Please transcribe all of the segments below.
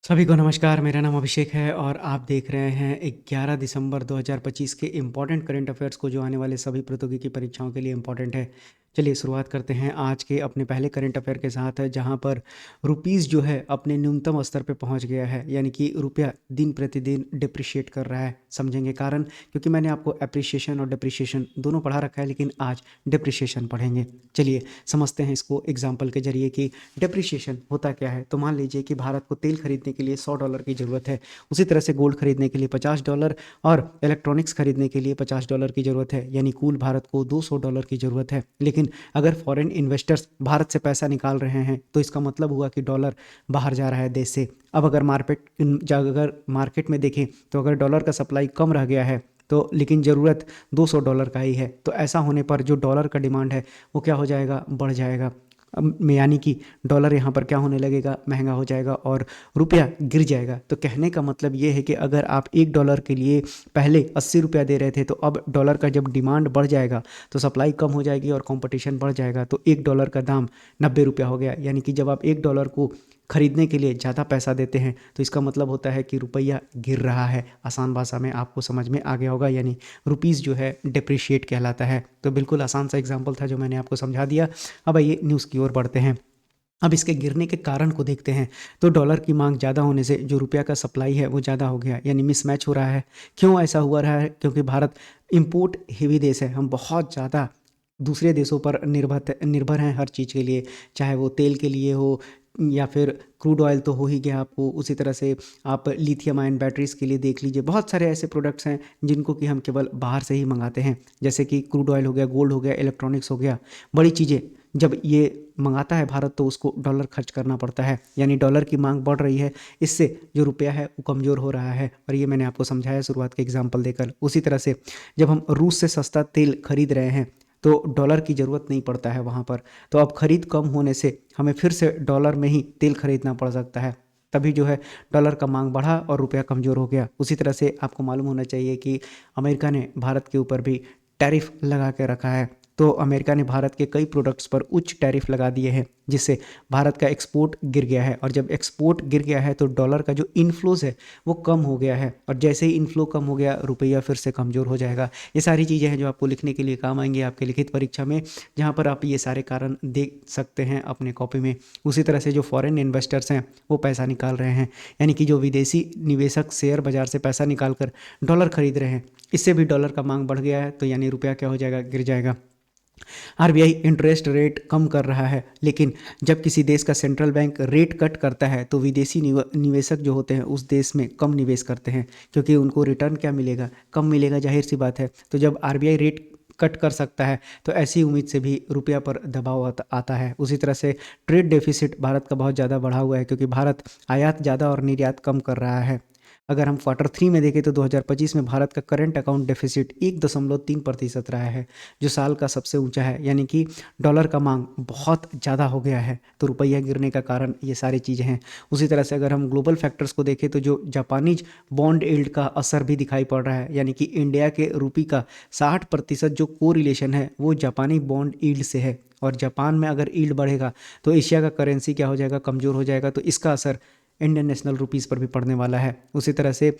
सभी को नमस्कार। मेरा नाम अभिषेक है और आप देख रहे हैं 11 दिसंबर 2025 के इम्पोर्टेंट करंट अफेयर्स को, जो आने वाले सभी प्रतियोगी परीक्षाओं के लिए इम्पोर्टेंट है। चलिए शुरुआत करते हैं आज के अपने पहले करंट अफेयर के साथ, जहां पर रुपीस जो है अपने न्यूनतम स्तर पे पहुंच गया है, यानी कि रुपया दिन प्रतिदिन डिप्रिशिएट कर रहा है। समझेंगे कारण, क्योंकि मैंने आपको एप्रिसिएशन और डिप्रिशिएशन दोनों पढ़ा रखा है, लेकिन आज डिप्रिशिएशन पढ़ेंगे। चलिए समझते हैं इसको एग्जाम्पल के जरिए कि डिप्रिशिएशन होता क्या है। तो मान लीजिए कि भारत को तेल खरीदने के लिए $100 की ज़रूरत है, उसी तरह से गोल्ड खरीदने के लिए $50 और इलेक्ट्रॉनिक्स खरीदने के लिए $50 की ज़रूरत है, यानी कुल भारत को $200 की ज़रूरत है। लेकिन अगर फॉरेन इन्वेस्टर्स भारत से पैसा निकाल रहे हैं, तो इसका मतलब हुआ कि डॉलर बाहर जा रहा है देश से। अब अगर मार्केट में देखें, तो अगर डॉलर का सप्लाई कम रह गया है, तो लेकिन ज़रूरत $200 का ही है, तो ऐसा होने पर जो डॉलर का डिमांड है वो क्या हो जाएगा, बढ़ जाएगा। यानी कि डॉलर यहाँ पर क्या होने लगेगा, महंगा हो जाएगा और रुपया गिर जाएगा। तो कहने का मतलब ये है कि अगर आप $1 के लिए पहले ₹80 दे रहे थे, तो अब डॉलर का जब डिमांड बढ़ जाएगा तो सप्लाई कम हो जाएगी और कंपटीशन बढ़ जाएगा, तो $1 का दाम ₹90 हो गया। यानी कि जब आप $1 को खरीदने के लिए ज़्यादा पैसा देते हैं, तो इसका मतलब होता है कि रुपया गिर रहा है। आसान भाषा में आपको समझ में आ गया होगा, यानी रुपीज़ जो है डिप्रिशिएट कहलाता है। तो बिल्कुल आसान सा एग्जाम्पल था जो मैंने आपको समझा दिया। अब आइए न्यूज़ की ओर बढ़ते हैं। अब इसके गिरने के कारण को देखते हैं। तो डॉलर की मांग ज़्यादा होने से जो रुपया का सप्लाई है वो ज़्यादा हो गया, यानी मिसमैच हो रहा है। क्यों ऐसा हुआ रहा है? क्योंकि भारत इम्पोर्ट हेवी देश है। हम बहुत ज़्यादा दूसरे देशों पर निर्भर हैं हर चीज़ के लिए, चाहे वो तेल के लिए हो या फिर क्रूड ऑयल तो हो ही गया आपको। उसी तरह से आप लिथियम आयन बैटरीज़ के लिए देख लीजिए, बहुत सारे ऐसे प्रोडक्ट्स हैं जिनको कि हम केवल बाहर से ही मंगाते हैं, जैसे कि क्रूड ऑयल हो गया, गोल्ड हो गया, इलेक्ट्रॉनिक्स हो गया। बड़ी चीज़ें जब ये मंगाता है भारत, तो उसको डॉलर खर्च करना पड़ता है, यानी डॉलर की मांग बढ़ रही है। इससे जो रुपया है वो कमज़ोर हो रहा है, और ये मैंने आपको समझाया शुरुआत के एग्जाम्पल देकर। उसी तरह से जब हम रूस से सस्ता तेल खरीद रहे हैं, तो डॉलर की ज़रूरत नहीं पड़ता है वहाँ पर। तो अब खरीद कम होने से हमें फिर से डॉलर में ही तेल खरीदना पड़ सकता है। तभी जो है डॉलर का मांग बढ़ा और रुपया कमज़ोर हो गया। उसी तरह से आपको मालूम होना चाहिए कि अमेरिका ने भारत के ऊपर भी टैरिफ लगा के रखा है। तो अमेरिका ने भारत के कई प्रोडक्ट्स पर उच्च टैरिफ लगा दिए हैं, जिससे भारत का एक्सपोर्ट गिर गया है। और जब एक्सपोर्ट गिर गया है, तो डॉलर का जो इनफ्लोज है वो कम हो गया है, और जैसे ही इनफ्लो कम हो गया, रुपया फिर से कमज़ोर हो जाएगा। ये सारी चीज़ें हैं जो आपको लिखने के लिए काम आएंगी आपके लिखित परीक्षा में, जहाँ पर आप ये सारे कारण देख सकते हैं अपने कॉपी में। उसी तरह से जो फॉरेन इन्वेस्टर्स हैं वो पैसा निकाल रहे हैं, यानी कि जो विदेशी निवेशक शेयर बाजार से पैसा निकाल कर डॉलर खरीद रहे हैं, इससे भी डॉलर का मांग बढ़ गया है। तो यानी रुपया क्या हो जाएगा, गिर जाएगा। आरबीआई इंटरेस्ट रेट कम कर रहा है, लेकिन जब किसी देश का सेंट्रल बैंक रेट कट करता है, तो विदेशी निवेशक जो होते हैं उस देश में कम निवेश करते हैं, क्योंकि उनको रिटर्न क्या मिलेगा, कम मिलेगा, जाहिर सी बात है। तो जब आरबीआई रेट कट कर सकता है, तो ऐसी उम्मीद से भी रुपया पर दबाव आता है। उसी तरह से ट्रेड डेफिसिट भारत का बहुत ज़्यादा बढ़ा हुआ है, क्योंकि भारत आयात ज़्यादा और निर्यात कम कर रहा है। अगर हम क्वार्टर 3 में देखें, तो 2025 में भारत का करंट अकाउंट डेफिसिट 1.3% रहा है, जो साल का सबसे ऊंचा है। यानी कि डॉलर का मांग बहुत ज़्यादा हो गया है, तो रुपया गिरने का कारण ये सारी चीज़ें हैं। उसी तरह से अगर हम ग्लोबल फैक्टर्स को देखें, तो जो जापानीज बॉन्ड यील्ड का असर भी दिखाई पड़ रहा है, यानी कि इंडिया के रुपये का 60% जो को रिलेशन है वो जापानी बॉन्ड यील्ड से है। और जापान में अगर यील्ड बढ़ेगा, तो एशिया का करेंसी क्या हो जाएगा, कमज़ोर हो जाएगा। तो इसका असर इंडियन नेशनल रुपीज़ पर भी पड़ने वाला है। उसी तरह से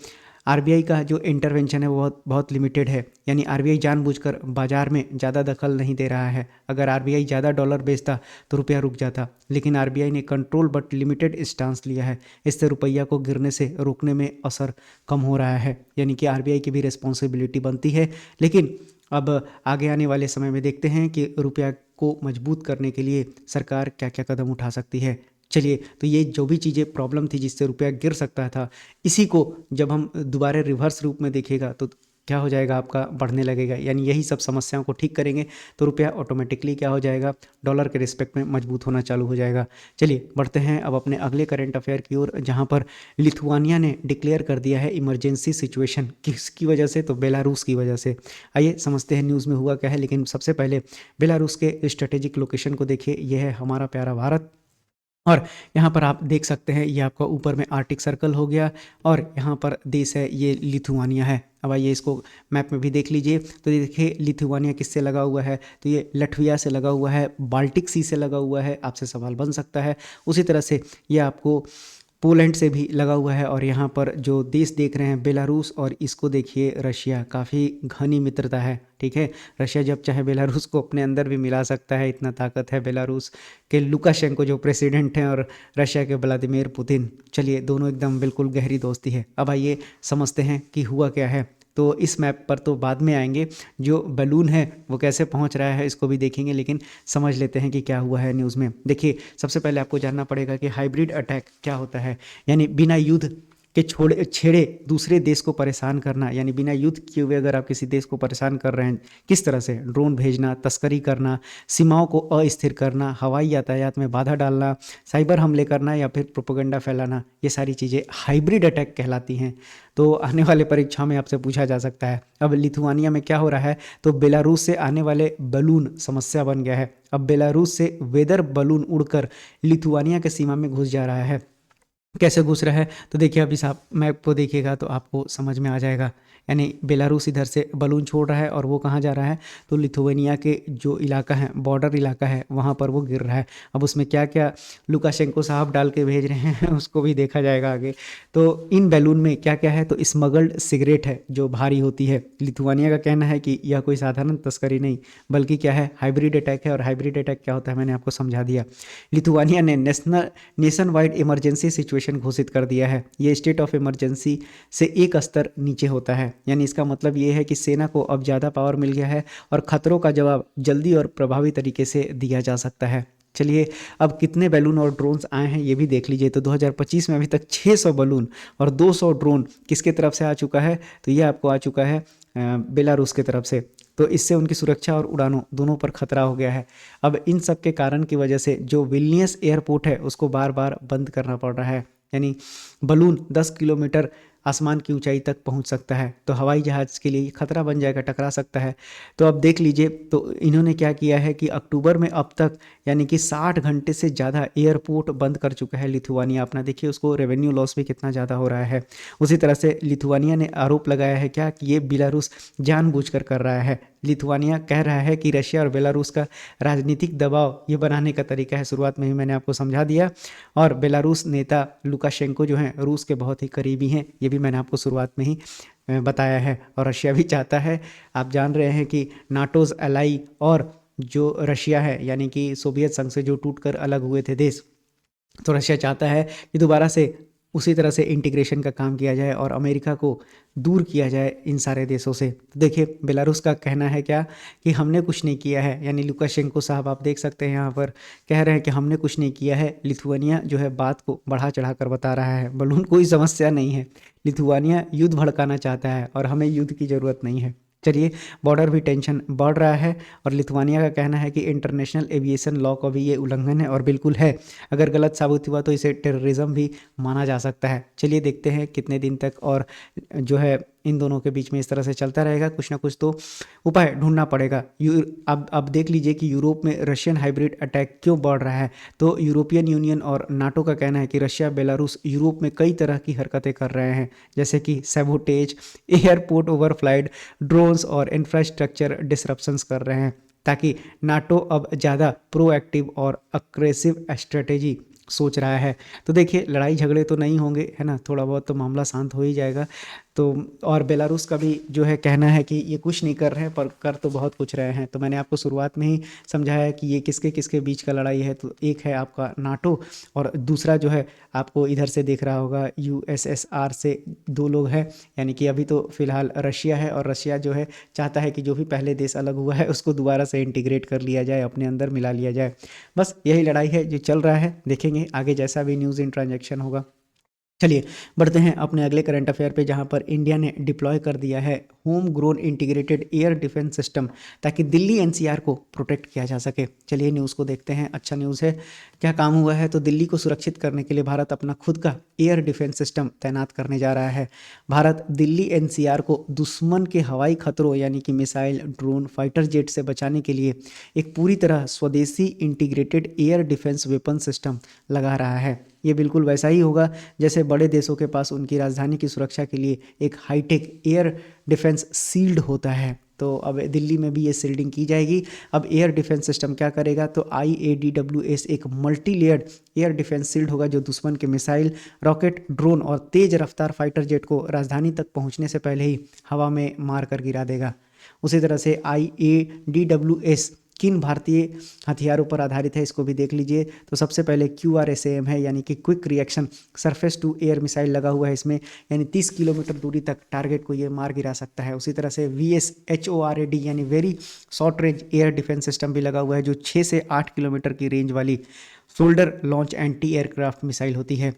आरबीआई का जो इंटरवेंशन है वो बहुत बहुत लिमिटेड है, यानी आरबीआई जानबूझकर बाजार में ज़्यादा दखल नहीं दे रहा है। अगर आरबीआई ज़्यादा डॉलर बेचता तो रुपया रुक जाता, लेकिन आरबीआई ने कंट्रोल बट लिमिटेड स्टांस लिया है। इससे रुपया को गिरने से रोकने में असर कम हो रहा है, यानी कि आरबीआई की भी रिस्पॉन्सिबिलिटी बनती है। लेकिन अब आगे आने वाले समय में देखते हैं कि रुपया को मजबूत करने के लिए सरकार क्या क्या कदम उठा सकती है। चलिए, तो ये जो भी चीज़ें प्रॉब्लम थी जिससे रुपया गिर सकता था, इसी को जब हम दोबारा रिवर्स रूप में देखेगा, तो क्या हो जाएगा, आपका बढ़ने लगेगा। यानी यही सब समस्याओं को ठीक करेंगे तो रुपया ऑटोमेटिकली क्या हो जाएगा, डॉलर के रिस्पेक्ट में मजबूत होना चालू हो जाएगा। चलिए बढ़ते हैं अब अपने अगले करंट अफेयर की ओर, जहाँ पर लिथुआनिया ने डिक्लेयर कर दिया है इमरजेंसी सिचुएशन। किसकी वजह से? तो बेलारूस की वजह से। आइए समझते हैं न्यूज़ में हुआ क्या है, लेकिन सबसे पहले बेलारूस के स्ट्रेटेजिक लोकेशन को देखिए। यह है हमारा प्यारा भारत, और यहाँ पर आप देख सकते हैं ये आपका ऊपर में आर्टिक सर्कल हो गया, और यहाँ पर देश है ये लिथुआनिया है। अब आइए इसको मैप में भी देख लीजिए। तो ये देखिए लिथुआनिया किससे लगा हुआ है, तो ये लटविया से लगा हुआ है, बाल्टिक सी से लगा हुआ है। आपसे सवाल बन सकता है। उसी तरह से ये आपको पोलैंड से भी लगा हुआ है। और यहाँ पर जो देश देख रहे हैं बेलारूस, और इसको देखिए रशिया, काफ़ी घनी मित्रता है, ठीक है। रशिया जब चाहे बेलारूस को अपने अंदर भी मिला सकता है, इतना ताकत है बेलारूस के लुकाशेंको जो प्रेसिडेंट हैं और रशिया के व्लादिमीर पुतिन। चलिए, दोनों एकदम बिल्कुल गहरी दोस्ती है। अब आइए समझते हैं कि हुआ क्या है। तो इस मैप पर तो बाद में आएंगे, जो बलून है वो कैसे पहुंच रहा है इसको भी देखेंगे, लेकिन समझ लेते हैं कि क्या हुआ है न्यूज़ में। देखिए, सबसे पहले आपको जानना पड़ेगा कि हाइब्रिड अटैक क्या होता है। यानी बिना युद्ध के छेड़े दूसरे देश को परेशान करना, यानी बिना युद्ध किए हुए अगर आप किसी देश को परेशान कर रहे हैं, किस तरह से ड्रोन भेजना, तस्करी करना, सीमाओं को अस्थिर करना, हवाई यातायात में बाधा डालना, साइबर हमले करना या फिर प्रोपेगेंडा फैलाना, ये सारी चीज़ें हाइब्रिड अटैक कहलाती हैं। तो आने वाले परीक्षा में आपसे पूछा जा सकता है। अब लिथुआनिया में क्या हो रहा है, तो बेलारूस से आने वाले बलून समस्या बन गया है। अब बेलारूस से वेदर बलून उड़कर लिथुआनिया के सीमा में घुस जा रहा है। कैसे घुस रहा है, तो देखिए, अभी आप मैप को देखिएगा तो आपको समझ में आ जाएगा। यानी बेलारूस इधर से बलून छोड़ रहा है और वो कहाँ जा रहा है, तो लिथुआनिया के जो इलाका है, बॉर्डर इलाका है, वहाँ पर वो गिर रहा है। अब उसमें क्या क्या लुकाशेंको साहब डाल के भेज रहे हैं उसको भी देखा जाएगा आगे। तो इन बैलून में क्या क्या है, तो स्मगल्ड सिगरेट है जो भारी होती है। लिथुआनिया का कहना है कि यह कोई साधारण तस्करी नहीं, बल्कि क्या है, हाइब्रिड अटैक है। और हाइब्रिड अटैक क्या होता है मैंने आपको समझा दिया। लिथुआनिया ने नेशन वाइड इमरजेंसी सिचुएशन घोषित कर दिया है। ये स्टेट ऑफ इमरजेंसी से एक स्तर नीचे होता है। यानी इसका मतलब ये है कि सेना को अब ज़्यादा पावर मिल गया है और खतरों का जवाब जल्दी और प्रभावी तरीके से दिया जा सकता है। चलिए, अब कितने बैलून और ड्रोन्स आए हैं ये भी देख लीजिए। तो 2025 में अभी तक 600 बैलून और 200 ड्रोन किसके तरफ से आ चुका है, तो ये आपको आ चुका है बेलारूस की तरफ से। तो इससे उनकी सुरक्षा और उड़ानों दोनों पर खतरा हो गया है। अब इन सब के कारण की वजह से जो विल्नियस एयरपोर्ट है उसको बार बार बंद करना पड़ रहा है। यानी बलून 10 किलोमीटर आसमान की ऊंचाई तक पहुंच सकता है, तो हवाई जहाज़ के लिए खतरा बन जाएगा, टकरा सकता है। तो अब देख लीजिए, तो इन्होंने क्या किया है कि अक्टूबर में अब तक यानी कि 60 घंटे से ज़्यादा एयरपोर्ट बंद कर चुका है लिथुआनिया अपना। देखिए उसको रेवेन्यू लॉस भी कितना ज़्यादा हो रहा है। उसी तरह से लिथुआनिया ने आरोप लगाया है क्या, कि ये बेलारूस जानबूझकर कर रहा है। लिथुआनिया कह रहा है कि रशिया और बेलारूस का राजनीतिक दबाव ये बनाने का तरीका है। शुरुआत में ही मैंने आपको समझा दिया। और बेलारूस नेता लुकाशेंको जो हैं रूस के बहुत ही करीबी हैं, ये भी मैंने आपको शुरुआत में ही बताया है। और रशिया भी चाहता है, आप जान रहे हैं कि नाटोज एलाई और जो रशिया है यानी कि सोवियत संघ से जो टूटकर अलग हुए थे देश, तो रशिया चाहता है कि दोबारा से उसी तरह से इंटीग्रेशन का काम किया जाए और अमेरिका को दूर किया जाए इन सारे देशों से। तो देखिए, बेलारूस का कहना है क्या, कि हमने कुछ नहीं किया है। यानी लुकाशेंको साहब आप देख सकते हैं यहाँ पर कह रहे हैं कि हमने कुछ नहीं किया है। लिथुआनिया जो है बात को बढ़ा चढ़ा कर बता रहा है। बलून कोई समस्या नहीं है, लिथुआनिया युद्ध भड़काना चाहता है और हमें युद्ध की ज़रूरत नहीं है। चलिए, बॉर्डर भी टेंशन बढ़ रहा है और लिथुआनिया का कहना है कि इंटरनेशनल एविएशन लॉ का भी ये उल्लंघन है, और बिल्कुल है। अगर गलत साबित हुआ तो इसे टेररिज्म भी माना जा सकता है। चलिए देखते हैं कितने दिन तक और जो है इन दोनों के बीच में इस तरह से चलता रहेगा। कुछ ना कुछ तो उपाय ढूंढना पड़ेगा। अब देख लीजिए कि यूरोप में रशियन हाइब्रिड अटैक क्यों बढ़ रहा है। तो यूरोपियन यूनियन और नाटो का कहना है कि रशिया बेलारूस यूरोप में कई तरह की हरकतें कर रहे हैं, जैसे कि सैबोटेज, एयरपोर्ट ओवरफ्लाइट, ड्रोन्स और इंफ्रास्ट्रक्चर डिसरप्शंस कर रहे हैं, ताकि नाटो अब ज़्यादा प्रोएक्टिव और अग्रेसिव स्ट्रेटेजी सोच रहा है। तो देखिए, लड़ाई झगड़े तो नहीं होंगे, है ना, थोड़ा बहुत तो मामला शांत हो ही जाएगा। तो और बेलारूस का भी जो है कहना है कि ये कुछ नहीं कर रहे हैं, पर कर तो बहुत कुछ रहे हैं। तो मैंने आपको शुरुआत में ही समझाया कि ये किसके किसके बीच का लड़ाई है। तो एक है आपका नाटो, और दूसरा जो है आपको इधर से देख रहा होगा यूएसएसआर से 2 लोग हैं। यानी कि अभी तो फिलहाल रशिया है, और रशिया जो है चाहता है कि जो भी पहले देश अलग हुआ है उसको दोबारा से इंटीग्रेट कर लिया जाए, अपने अंदर मिला लिया जाए। बस यही लड़ाई है जो चल रहा है। देखेंगे आगे जैसा भी न्यूज़ इन ट्रांजैक्शन होगा। चलिए बढ़ते हैं अपने अगले करंट अफेयर पे, जहां पर इंडिया ने डिप्लॉय कर दिया है home grown integrated air defence system, ताकि दिल्ली एनसीआर को प्रोटेक्ट किया जा सके। चलिए न्यूज़ को देखते हैं। अच्छा न्यूज़ है, क्या काम हुआ है, तो दिल्ली को सुरक्षित करने के लिए भारत अपना खुद का एयर डिफेंस सिस्टम तैनात करने जा रहा है। भारत दिल्ली एनसीआर को दुश्मन के हवाई खतरों यानी कि मिसाइल, ड्रोन, फाइटर जेट से बचाने के लिए एक पूरी तरह स्वदेशी integrated air defence weapon system लगा रहा है। ये बिल्कुल वैसा ही होगा जैसे बड़े देशों के पास उनकी राजधानी की सुरक्षा के लिए एक हाईटेक एयर डिफेंस शील्ड होता है। तो अब दिल्ली में भी ये शील्डिंग की जाएगी। अब एयर डिफेंस सिस्टम क्या करेगा, तो IADWS एक multi layered air defence shield होगा जो दुश्मन के मिसाइल, रॉकेट, ड्रोन और तेज रफ्तार फाइटर जेट को राजधानी तक पहुंचने से पहले ही हवा में मार कर गिरा देगा। उसी तरह से IADWS किन भारतीय हथियारों पर आधारित है, इसको भी देख लीजिए। तो सबसे पहले QRSAM है, यानी कि quick reaction surface to air missile लगा हुआ है इसमें, यानी 30 किलोमीटर दूरी तक टारगेट को ये मार गिरा सकता है। उसी तरह से VSHORAD यानी very short range air defence system भी लगा हुआ है, जो 6 से 8 किलोमीटर की रेंज वाली shoulder launch anti aircraft missile होती है।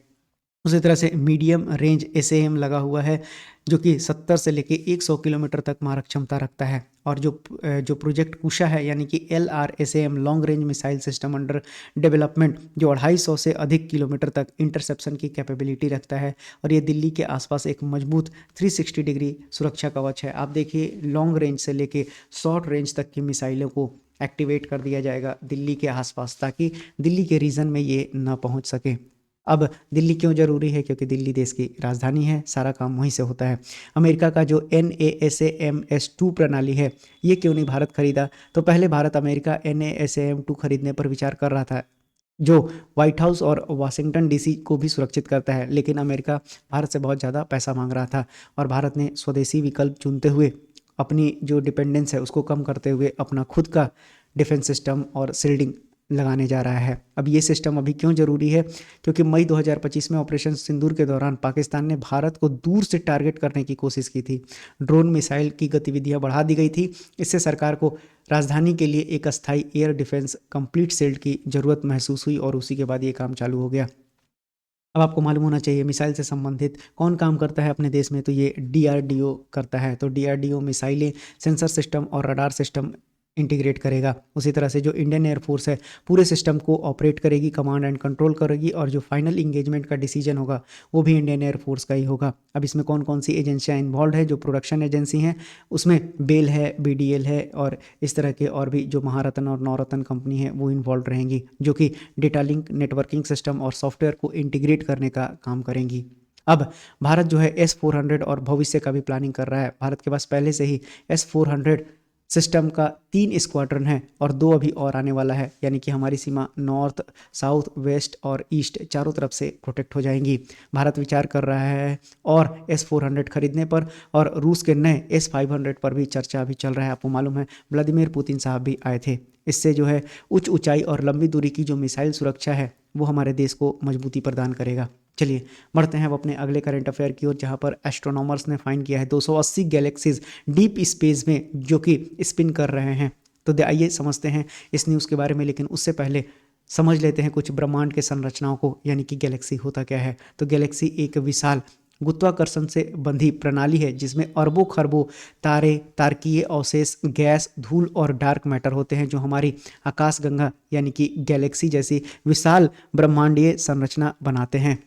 उसी तरह से मीडियम रेंज SAM लगा हुआ है, जो कि 70 से लेके 100 किलोमीटर तक मारक क्षमता रखता है। और जो प्रोजेक्ट कुशा है, यानी कि LRSAM long range missile system under development, जो 250 से अधिक किलोमीटर तक इंटरसेप्शन की कैपेबिलिटी रखता है। और ये दिल्ली के आसपास एक मजबूत 360 डिग्री सुरक्षा कवच है। आप देखिए, लॉन्ग रेंज से लेके शॉर्ट रेंज तक की मिसाइलों को एक्टिवेट कर दिया जाएगा दिल्ली के आसपास, ताकि दिल्ली के रीजन में ये ना पहुंच सके। अब दिल्ली क्यों ज़रूरी है, क्योंकि दिल्ली देश की राजधानी है, सारा काम वहीं से होता है। अमेरिका का जो NASAMS-2 प्रणाली है, ये क्यों नहीं भारत खरीदा, तो पहले भारत अमेरिका NASAM-2 खरीदने पर विचार कर रहा था, जो व्हाइट हाउस और वाशिंगटन DC को भी सुरक्षित करता है। लेकिन अमेरिका भारत से बहुत ज़्यादा पैसा मांग रहा था, और भारत ने स्वदेशी विकल्प चुनते हुए अपनी जो डिपेंडेंस है उसको कम करते हुए अपना खुद का डिफेंस सिस्टम और शील्डिंग लगाने जा रहा है। अब ये सिस्टम अभी क्यों ज़रूरी है, क्योंकि मई 2025 में ऑपरेशन सिंदूर के दौरान पाकिस्तान ने भारत को दूर से टारगेट करने की कोशिश की थी। ड्रोन मिसाइल की गतिविधियां बढ़ा दी गई थी। इससे सरकार को राजधानी के लिए एक अस्थायी एयर डिफेंस कंप्लीट शील्ड की ज़रूरत महसूस हुई, और उसी के बाद ये काम चालू हो गया। अब आपको मालूम होना चाहिए मिसाइल से संबंधित कौन काम करता है अपने देश में, तो ये DRDO करता है। तो DRDO मिसाइलें, सेंसर सिस्टम और रडार सिस्टम इंटीग्रेट करेगा। उसी तरह से जो इंडियन एयरफोर्स है पूरे सिस्टम को ऑपरेट करेगी, कमांड एंड कंट्रोल करेगी, और जो फाइनल इंगेजमेंट का डिसीजन होगा वो भी इंडियन एयरफोर्स का ही होगा। अब इसमें कौन कौन सी एजेंसियां इन्वॉल्व है, जो प्रोडक्शन एजेंसी हैं उसमें बेल है, BDL है, और इस तरह के और भी जो महारत्न और नवरत्न कंपनी है वो इन्वॉल्व रहेंगी, जो कि डेटा लिंक, नेटवर्किंग सिस्टम और सॉफ्टवेयर को इंटीग्रेट करने का काम करेंगी। अब भारत जो है S-400 और भविष्य का भी प्लानिंग कर रहा है। भारत के पास पहले से ही S-400 सिस्टम का 3 स्क्वाड्रन है, और 2 अभी और आने वाला है, यानी कि हमारी सीमा नॉर्थ, साउथ, वेस्ट और ईस्ट चारों तरफ से प्रोटेक्ट हो जाएंगी। भारत विचार कर रहा है और S-400 खरीदने पर, और रूस के नए S-500 पर भी चर्चा अभी चल रहा है। आपको मालूम है व्लादिमीर पुतिन साहब भी आए थे। इससे जो है उच्च ऊंचाई और लंबी दूरी की जो मिसाइल सुरक्षा है वो हमारे देश को मजबूती प्रदान करेगा। चलिए बढ़ते हैं अब अपने अगले करंट अफेयर की ओर, जहां पर एस्ट्रोनॉमर्स ने फाइंड किया है 280 गैलेक्सीज डीप स्पेस में जो कि स्पिन कर रहे हैं। तो आइए समझते हैं इस न्यूज़ के बारे में, लेकिन उससे पहले समझ लेते हैं कुछ ब्रह्मांड के संरचनाओं को, यानी कि गैलेक्सी होता क्या है। तो गैलेक्सी एक विशाल गुरुत्वाकर्षण से बंधी प्रणाली है, जिसमें अरबों खरबों तारे, तारकीय अवशेष, गैस, धूल और डार्क मैटर होते हैं, जो हमारी आकाशगंगा यानी कि गैलेक्सी जैसी विशाल ब्रह्मांडीय संरचना बनाते हैं।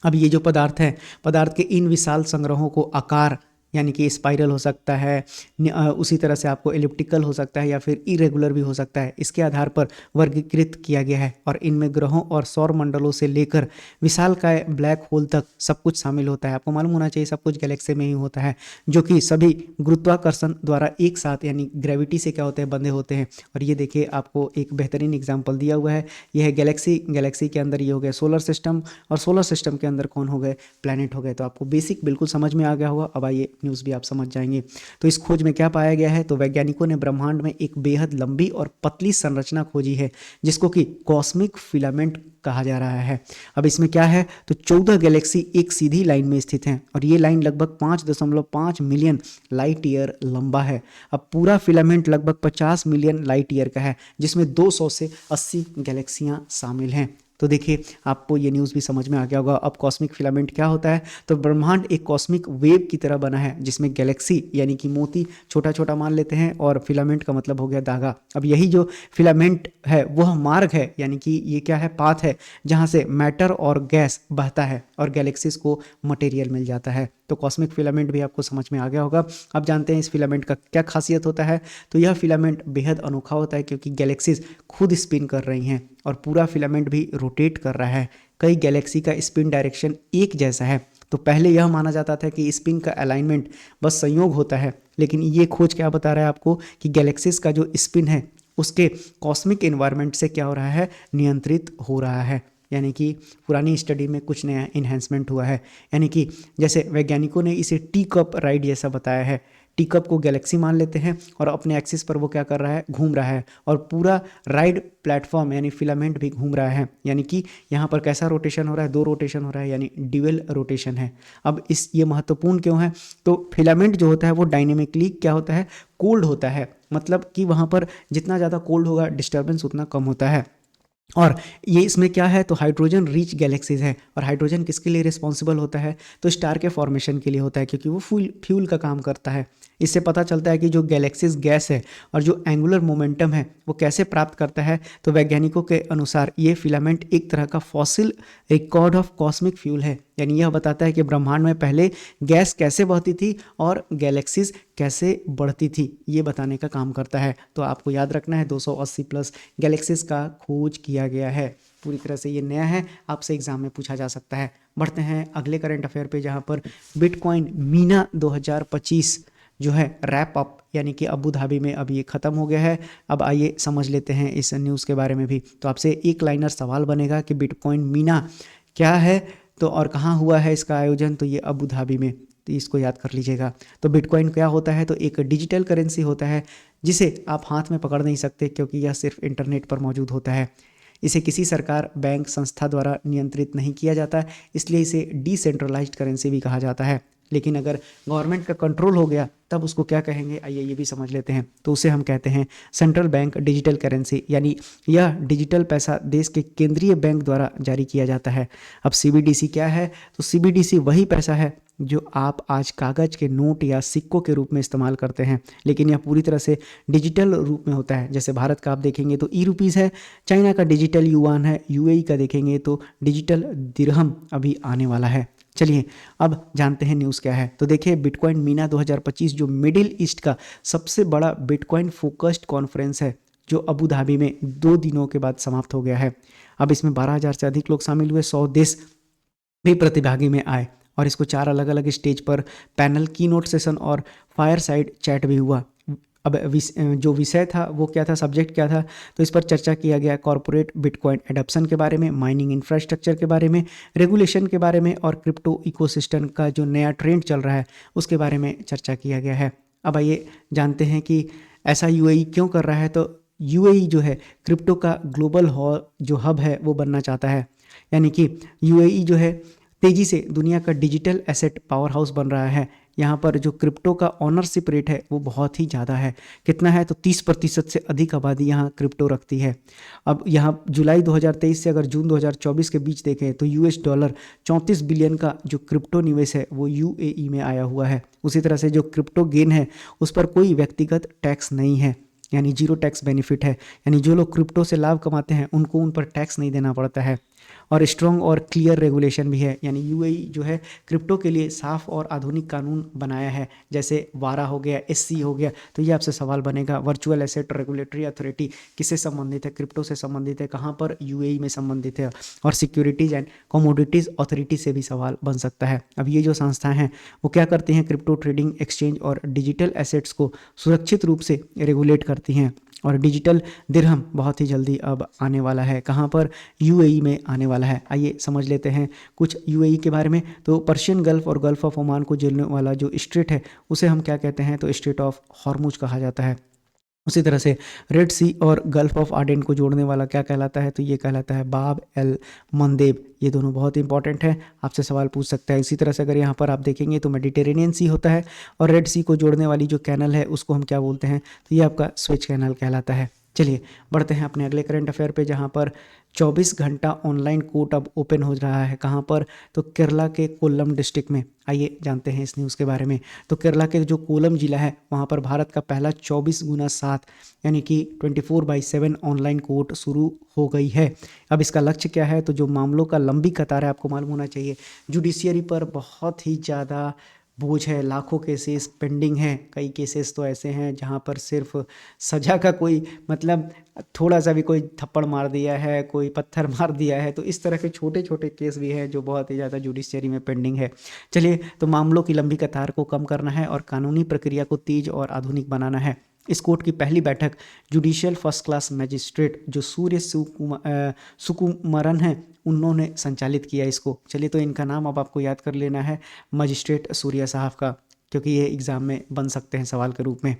अब ये जो पदार्थ है, पदार्थ के इन विशाल संग्रहों को आकार यानी कि स्पाइरल हो सकता है, उसी तरह से आपको एलिप्टिकल हो सकता है, या फिर इरेगुलर भी हो सकता है, इसके आधार पर वर्गीकृत किया गया है। और इनमें ग्रहों और सौर मंडलों से लेकर विशालकाय ब्लैक होल तक सब कुछ शामिल होता है। आपको मालूम होना चाहिए सब कुछ गैलेक्सी में ही होता है, जो कि सभी गुरुत्वाकर्षण द्वारा एक साथ यानी ग्रेविटी से क्या होते हैं, बंधे होते हैं। और ये देखिए आपको एक बेहतरीन एग्जाम्पल दिया हुआ है, यह है गैलेक्सी। गैलेक्सी के अंदर ये हो गया सोलर सिस्टम, और सोलर सिस्टम के अंदर कौन हो गए, प्लैनेट हो गए। तो आपको बेसिक बिल्कुल समझ में आ गया होगा। अब आइए न्यूज़ भी आप समझ जाएंगे। तो इस खोज में क्या पाया गया है, तो वैज्ञानिकों ने ब्रह्मांड में एक बेहद लंबी और पतली संरचना खोजी है, जिसको कि कॉस्मिक फिलामेंट कहा जा रहा है। अब इसमें क्या है, तो 14 गैलेक्सी एक सीधी लाइन में स्थित हैं, और ये लाइन लगभग 5.5 मिलियन लाइट ईयर लंबा है। अब पूरा फिलामेंट लगभग 50 मिलियन लाइट ईयर का है, जिसमें 200 से 80 गैलेक्सियां शामिल हैं। तो देखिए आपको ये न्यूज़ भी समझ में आ गया होगा। अब कॉस्मिक फिलामेंट क्या होता है, तो ब्रह्मांड एक कॉस्मिक वेव की तरह बना है, जिसमें गैलेक्सी यानी कि मोती छोटा छोटा मान लेते हैं, और फिलामेंट का मतलब हो गया धागा। अब यही जो फिलामेंट है वह मार्ग है, यानी कि ये क्या है, पाथ है, जहाँ से मैटर और गैस बहता है और गैलेक्सीज को मटेरियल मिल जाता है। तो कॉस्मिक फिलामेंट भी आपको समझ में आ गया होगा। अब जानते हैं इस फिलामेंट का क्या खासियत होता है। तो यह फिलामेंट बेहद अनोखा होता है, क्योंकि गैलेक्सीज खुद स्पिन कर रही हैं, और पूरा फिलामेंट भी रोटेट कर रहा है। कई गैलेक्सी का स्पिन डायरेक्शन एक जैसा है, तो पहले यह माना जाता था कि स्पिन का अलाइनमेंट बस संयोग होता है, लेकिन ये खोज क्या बता रहा है आपको कि गैलेक्सीज का जो स्पिन है उसके कॉस्मिक एनवायरनमेंट से क्या हो रहा है, नियंत्रित हो रहा है। यानी कि पुरानी स्टडी में कुछ नया इन्हेंसमेंट हुआ है। यानी कि जैसे वैज्ञानिकों ने इसे टी कप राइड जैसा बताया है। टी कप को गैलेक्सी मान लेते हैं और अपने एक्सिस पर वो क्या कर रहा है, घूम रहा है, और पूरा राइड प्लेटफॉर्म यानी फिलामेंट भी घूम रहा है। यानी कि यहाँ पर कैसा रोटेशन हो रहा है, दो रोटेशन हो रहा है, यानी ड्यूअल रोटेशन है। अब ये महत्वपूर्ण क्यों है, तो फिलामेंट जो होता है वो डायनेमिकली क्या होता है, कोल्ड होता है। मतलब कि वहाँ पर जितना ज़्यादा कोल्ड होगा डिस्टर्बेंस उतना कम होता है। और ये इसमें क्या है, तो हाइड्रोजन रिच गैलेक्सीज है। और हाइड्रोजन किसके लिए रिस्पॉन्सिबल होता है, तो स्टार के फॉर्मेशन के लिए होता है, क्योंकि वो फ्यूल का काम करता है। इससे पता चलता है कि जो गैलेक्सीज गैस है और जो एंगुलर मोमेंटम है वो कैसे प्राप्त करता है, तो वैज्ञानिकों के अनुसार ये फिलामेंट एक तरह का fossil record of cosmic fuel है। यानी यह बताता है कि ब्रह्मांड में पहले गैस कैसे बहती थी और गैलेक्सीज कैसे बढ़ती थी, ये बताने का काम करता है। तो आपको याद रखना है 280 प्लस गैलेक्सीज का खोज किया गया है। पूरी तरह से ये नया है, आपसे एग्जाम में पूछा जा सकता है। बढ़ते हैं अगले करंट अफेयर पे, जहाँ पर बिटकॉइन मीना 2025 जो है रैप अप, यानी कि अबू धाबी में अब ये ख़त्म हो गया है। अब आइए समझ लेते हैं इस न्यूज़ के बारे में भी। तो आपसे एक लाइनर सवाल बनेगा कि बिटकॉइन मीना क्या है, तो और कहाँ हुआ है इसका आयोजन, तो ये अबू धाबी में, तो इसको याद कर लीजिएगा। तो बिटकॉइन क्या होता है, तो एक डिजिटल करेंसी होता है जिसे आप हाथ में पकड़ नहीं सकते, क्योंकि यह सिर्फ इंटरनेट पर मौजूद होता है। इसे किसी सरकार, बैंक, संस्था द्वारा नियंत्रित नहीं किया जाता, इसलिए इसे डिसेंट्रलाइज्ड करेंसी भी कहा जाता है। लेकिन अगर गवर्नमेंट का कंट्रोल हो गया तब उसको क्या कहेंगे, आइए ये भी समझ लेते हैं। तो उसे हम कहते हैं सेंट्रल बैंक डिजिटल करेंसी, यानी यह डिजिटल पैसा देश के केंद्रीय बैंक द्वारा जारी किया जाता है। अब सीबीडीसी क्या है, तो सीबीडीसी वही पैसा है जो आप आज कागज़ के नोट या सिक्कों के रूप में इस्तेमाल करते हैं, लेकिन यह पूरी तरह से डिजिटल रूप में होता है। जैसे भारत का आप देखेंगे तो ई रुपीज़ है, चाइना का डिजिटल युआन है, यूएई का देखेंगे तो डिजिटल दिरहम अभी आने वाला है। चलिए अब जानते हैं न्यूज़ क्या है। तो देखिए बिटकॉइन मीना 2025 जो मिडिल ईस्ट का सबसे बड़ा बिटकॉइन फोकस्ड कॉन्फ्रेंस है, जो अबू धाबी में 2 दिनों के बाद समाप्त हो गया है। अब इसमें 12,000 से अधिक लोग शामिल हुए, 100 देश भी प्रतिभागी में आए, और इसको 4 अलग अलग स्टेज पर पैनल, की नोट सेशन और फायर साइड चैट भी हुआ। अब जो विषय था वो क्या था, सब्जेक्ट क्या था, तो इस पर चर्चा किया गया कॉरपोरेट बिटकॉइन एडॉप्शन के बारे में, माइनिंग इंफ्रास्ट्रक्चर के बारे में, रेगुलेशन के बारे में, और क्रिप्टो इकोसिस्टम का जो नया ट्रेंड चल रहा है उसके बारे में चर्चा किया गया है। अब आइए जानते हैं कि ऐसा यूएई क्यों कर रहा है। तो यूएई जो है क्रिप्टो का ग्लोबल जो हब है वो बनना चाहता है। यानी कि यूएई जो है तेज़ी से दुनिया का डिजिटल एसेट पावर हाउस बन रहा है। यहाँ पर जो क्रिप्टो का ऑनरशिप रेट है वो बहुत ही ज़्यादा है। कितना है, तो 30% से अधिक आबादी यहाँ क्रिप्टो रखती है। अब यहाँ जुलाई 2023 से अगर जून 2024 के बीच देखें तो यूएस डॉलर 34 बिलियन का जो क्रिप्टो निवेश है वो यूएई में आया हुआ है। उसी तरह से जो क्रिप्टो गेन है उस पर कोई व्यक्तिगत टैक्स नहीं है, यानी जीरो टैक्स बेनिफिट है। यानी जो लोग क्रिप्टो से लाभ कमाते हैं उनको उन पर टैक्स नहीं देना पड़ता है। और स्ट्रॉन्ग और क्लियर रेगुलेशन भी है, यानी यूएई जो है क्रिप्टो के लिए साफ और आधुनिक कानून बनाया है, जैसे वारा हो गया, एससी हो गया। तो ये आपसे सवाल बनेगा, वर्चुअल एसेट रेगुलेटरी अथॉरिटी किससे संबंधित है, क्रिप्टो से संबंधित है, कहाँ पर, यूएई में संबंधित है। और सिक्योरिटीज़ एंड कमोडिटीज़ अथॉरिटी से भी सवाल बन सकता है। अब ये जो संस्थाएं हैं वो क्या करती हैं, क्रिप्टो ट्रेडिंग, एक्सचेंज और डिजिटल एसेट्स को सुरक्षित रूप से रेगुलेट करती हैं। और डिजिटल दिरहम बहुत ही जल्दी अब आने वाला है, कहाँ पर, यूएई में आने वाला है। आइए समझ लेते हैं कुछ यूएई के बारे में। तो पर्शियन गल्फ और गल्फ ऑफ ओमान को जोड़ने वाला जो स्ट्रेट है उसे हम क्या कहते हैं, तो स्ट्रेट ऑफ हॉर्मुज कहा जाता है। उसी तरह से रेड सी और गल्फ ऑफ आडेन को जोड़ने वाला क्या कहलाता है, तो ये कहलाता है बाब एल मंदेब। ये दोनों बहुत इंपॉर्टेंट हैं, आपसे सवाल पूछ सकता है। इसी तरह से अगर यहाँ पर आप देखेंगे तो मेडिटेरेनियन सी होता है, और रेड सी को जोड़ने वाली जो कैनल है उसको हम क्या बोलते हैं, तो ये आपका स्विच कैनल कहलाता है। चलिए बढ़ते हैं अपने अगले करंट अफेयर पे, जहाँ पर 24 घंटा ऑनलाइन कोर्ट अब ओपन हो रहा है। कहाँ पर, तो केरला के कोल्लम डिस्ट्रिक्ट में। आइए जानते हैं इस न्यूज़ के बारे में। तो केरला के जो कोल्लम जिला है वहाँ पर भारत का पहला 24x7 यानी कि 24/7 ऑनलाइन कोर्ट शुरू हो गई है। अब इसका लक्ष्य क्या है, तो जो मामलों का लंबी कतार है, आपको मालूम होना चाहिए जुडिशियरी पर बहुत ही ज़्यादा बोझ है, लाखों केसेस पेंडिंग हैं। कई केसेस तो ऐसे हैं जहाँ पर सिर्फ सज़ा का कोई मतलब थोड़ा सा भी कोई थप्पड़ मार दिया है, कोई पत्थर मार दिया है, तो इस तरह के छोटे छोटे केस भी हैं जो बहुत ही ज़्यादा जुडिशरी में पेंडिंग है। चलिए, तो मामलों की लंबी कतार को कम करना है और कानूनी प्रक्रिया को तेज और आधुनिक बनाना है। इस कोर्ट की पहली बैठक जुडिशियल फर्स्ट क्लास मैजिस्ट्रेट जो सूर्य सुकुमरन है, उन्होंने संचालित किया इसको। चलिए, तो इनका नाम अब आपको याद कर लेना है, मजिस्ट्रेट सूर्या साहब का, क्योंकि ये एग्ज़ाम में बन सकते हैं सवाल के रूप में।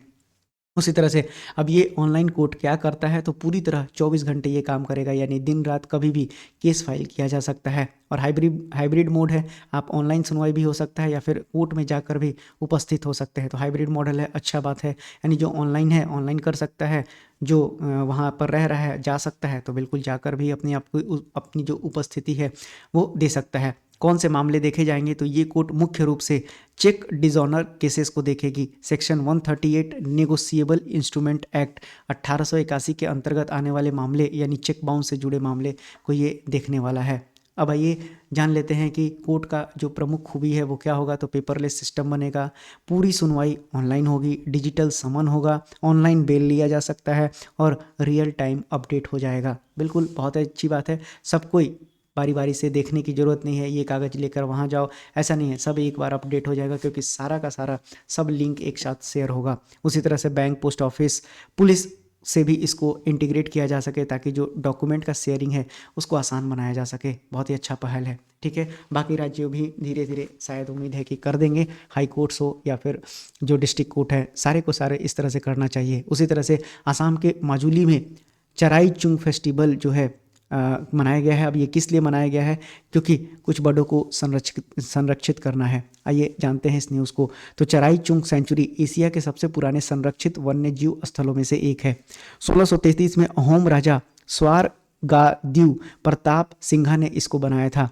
उसी तरह से अब ये ऑनलाइन कोर्ट क्या करता है, तो पूरी तरह 24 घंटे ये काम करेगा, यानी दिन रात कभी भी केस फाइल किया जा सकता है। और हाइब्रिड मोड है, आप ऑनलाइन सुनवाई भी हो सकता है या फिर कोर्ट में जाकर भी उपस्थित हो सकते हैं। तो हाइब्रिड मॉडल है, अच्छा बात है, यानी जो ऑनलाइन है ऑनलाइन कर सकता है, जो वहाँ पर रह रहा है जा सकता है तो बिल्कुल जाकर भी अपनी जो उपस्थिति है वो दे सकता है। कौन से मामले देखे जाएंगे, तो ये कोर्ट मुख्य रूप से चेक डिजॉनर केसेस को देखेगी। सेक्शन 138 नेगोशिएबल इंस्ट्रूमेंट एक्ट 1881 के अंतर्गत आने वाले मामले, यानी चेक बाउंस से जुड़े मामले को ये देखने वाला है। अब आइए जान लेते हैं कि कोर्ट का जो प्रमुख खूबी है वो क्या होगा। तो पेपरलेस सिस्टम बनेगा, पूरी सुनवाई ऑनलाइन होगी, डिजिटल समन होगा, ऑनलाइन बेल लिया जा सकता है और रियल टाइम अपडेट हो जाएगा। बिल्कुल बहुत अच्छी बात है। सब कोई बारी बारी से देखने की ज़रूरत नहीं है, ये कागज़ लेकर वहाँ जाओ, ऐसा नहीं है, सब एक बार अपडेट हो जाएगा, क्योंकि सारा का सारा सब लिंक एक साथ शेयर होगा। उसी तरह से बैंक, पोस्ट ऑफिस, पुलिस से भी इसको इंटीग्रेट किया जा सके, ताकि जो डॉक्यूमेंट का शेयरिंग है उसको आसान बनाया जा सके। बहुत ही अच्छा पहल है। ठीक है, बाकी राज्यों भी धीरे धीरे शायद उम्मीद है कि कर देंगे, हाई कोर्ट्स हो या फिर जो डिस्ट्रिक्ट कोर्ट है, सारे को सारे इस तरह से करना चाहिए। उसी तरह से आसाम के माजुली में चराई चुंग फेस्टिवल जो है मनाया गया है। अब ये किस लिए मनाया गया है, क्योंकि कुछ बर्डों को संरक्षित करना है। आइए जानते हैं इस न्यूज़ को। तो चराई चुंग सेंचुरी एशिया के सबसे पुराने संरक्षित वन्य जीव स्थलों में से एक है। 1633 में अहोम राजा स्वारगाद्यू प्रताप सिंघा ने इसको बनाया था।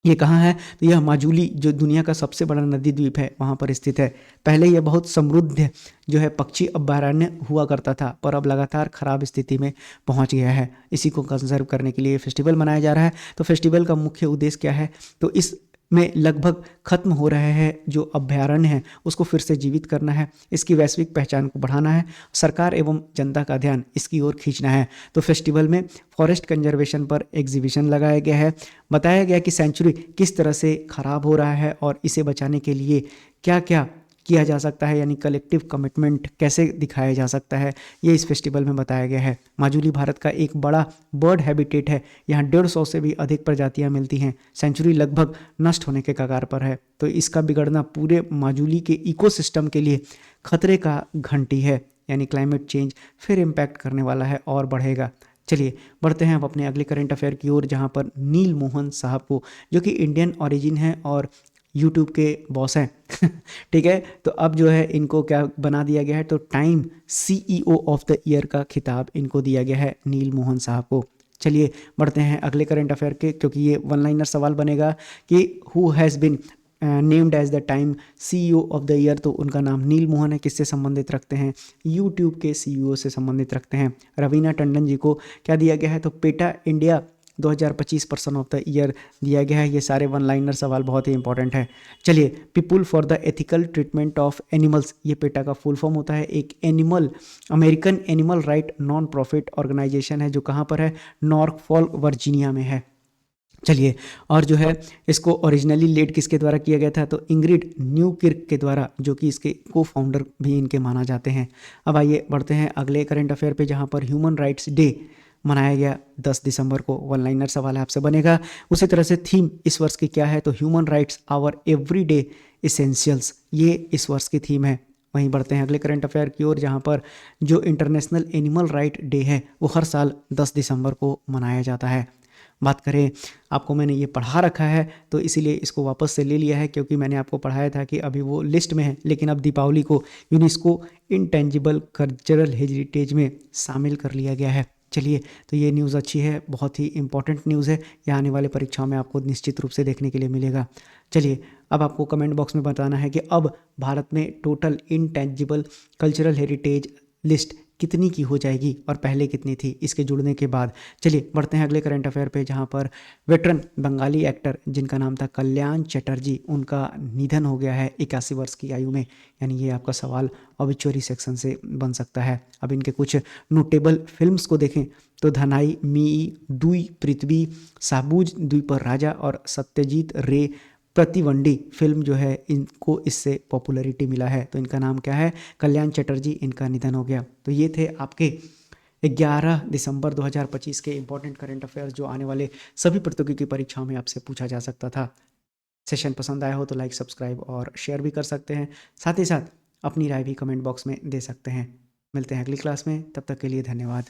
ये कहाँ है, तो यह माजुली जो दुनिया का सबसे बड़ा नदी द्वीप है वहाँ पर स्थित है। पहले यह बहुत समृद्ध जो है पक्षी अभयारण्य हुआ करता था, पर अब लगातार खराब स्थिति में पहुँच गया है। इसी को कंजर्व करने के लिए फेस्टिवल मनाया जा रहा है। तो फेस्टिवल का मुख्य उद्देश्य क्या है, तो इस में लगभग खत्म हो रहे हैं जो अभयारण्य है उसको फिर से जीवित करना है, इसकी वैश्विक पहचान को बढ़ाना है, सरकार एवं जनता का ध्यान इसकी ओर खींचना है। तो फेस्टिवल में फॉरेस्ट कंजर्वेशन पर एग्जीबिशन लगाया गया है। बताया गया कि सेंचुरी किस तरह से खराब हो रहा है और इसे बचाने के लिए क्या क्या किया जा सकता है, यानी कलेक्टिव कमिटमेंट कैसे दिखाया जा सकता है, ये इस फेस्टिवल में बताया गया है। माजुली भारत का एक बड़ा बर्ड हैबिटेट है, यहाँ 150 से भी अधिक प्रजातियाँ मिलती हैं। सेंचुरी लगभग नष्ट होने के कगार पर है, तो इसका बिगड़ना पूरे माजुली के इकोसिस्टम के लिए खतरे का घंटी है, यानी क्लाइमेट चेंज फिर इम्पैक्ट करने वाला है और बढ़ेगा। चलिए बढ़ते हैं अब अपने अगले करंट अफेयर की ओर, जहाँ पर नील मोहन साहब को, जो कि इंडियन ओरिजिन है और यूट्यूब के बॉस हैं ठीक है, तो अब जो है इनको क्या बना दिया गया है, तो time CEO of the year का खिताब इनको दिया गया है नील मोहन साहब को। चलिए बढ़ते हैं अगले करंट अफेयर के, क्योंकि ये वन लाइनर सवाल बनेगा कि who has been named as the time CEO of the year, तो उनका नाम नील मोहन है। किससे संबंधित रखते हैं, यूट्यूब के CEO से संबंधित रखते हैं। रवीना टंडन जी को क्या दिया गया है, तो PETA India 2025 person of the year दिया गया है। ये सारे वन लाइनर सवाल बहुत ही इंपॉर्टेंट है। चलिए, people for the ethical treatment of animals, ये पेटा का फुल फॉर्म होता है। एक American animal right non profit organization है, जो कहाँ पर है, नॉर्फॉल्क वर्जीनिया में है। चलिए, और जो है इसको ओरिजिनली लेड किसके द्वारा किया गया था, तो इंग्रिड न्यूकिर्क के द्वारा, जो कि इसके को फाउंडर भी इनके माना जाते हैं। अब आइए बढ़ते हैं अगले करंट अफेयर पे, जहाँ पर ह्यूमन राइट्स डे मनाया गया 10 दिसंबर को। वन लाइनर सवाल आपसे बनेगा। उसी तरह से थीम इस वर्ष की क्या है, तो human rights our everyday essentials, ये इस वर्ष की थीम है। वहीं बढ़ते हैं अगले करंट अफेयर की ओर, जहाँ पर जो इंटरनेशनल एनिमल राइट डे है वो हर साल 10 दिसंबर को मनाया जाता है। बात करें, आपको मैंने ये पढ़ा रखा है तो इसीलिए इसको वापस से ले लिया है, क्योंकि मैंने आपको पढ़ाया था कि अभी वो लिस्ट में है, लेकिन अब दीपावली को यूनेस्को इंटेंजिबल कल्चरल हेरिटेज में शामिल कर लिया गया है। चलिए, तो ये न्यूज़ अच्छी है, बहुत ही इंपॉर्टेंट न्यूज़ है, यह आने वाले परीक्षाओं में आपको निश्चित रूप से देखने के लिए मिलेगा। चलिए, अब आपको कमेंट बॉक्स में बताना है कि अब भारत में total intangible cultural heritage list कितनी की हो जाएगी और पहले कितनी थी इसके जुड़ने के बाद। चलिए बढ़ते हैं अगले करंट अफेयर पे, जहाँ पर वेटरन बंगाली एक्टर जिनका नाम था कल्याण चटर्जी, उनका निधन हो गया है 81 वर्ष की आयु में। यानी ये आपका सवाल ऑबिचुअरी सेक्शन से बन सकता है। अब इनके कुछ नोटेबल फिल्म्स को देखें तो धनाई मी, दुई पृथ्वी, साबुज द्वीपर राजा और सत्यजीत रे प्रतिवंडी फिल्म जो है इनको इससे पॉपुलैरिटी मिला है। तो इनका नाम क्या है? कल्याण चटर्जी, इनका निधन हो गया। तो ये थे आपके 11 दिसंबर 2025 के इंपॉर्टेंट करंट अफेयर्स जो आने वाले सभी प्रतियोगिकी परीक्षाओं में आपसे पूछा जा सकता था। सेशन पसंद आया हो तो लाइक, सब्सक्राइब और शेयर भी कर सकते हैं। साथ ही साथ अपनी राय भी कमेंट बॉक्स में दे सकते हैं। मिलते हैं अगली क्लास में, तब तक के लिए धन्यवाद।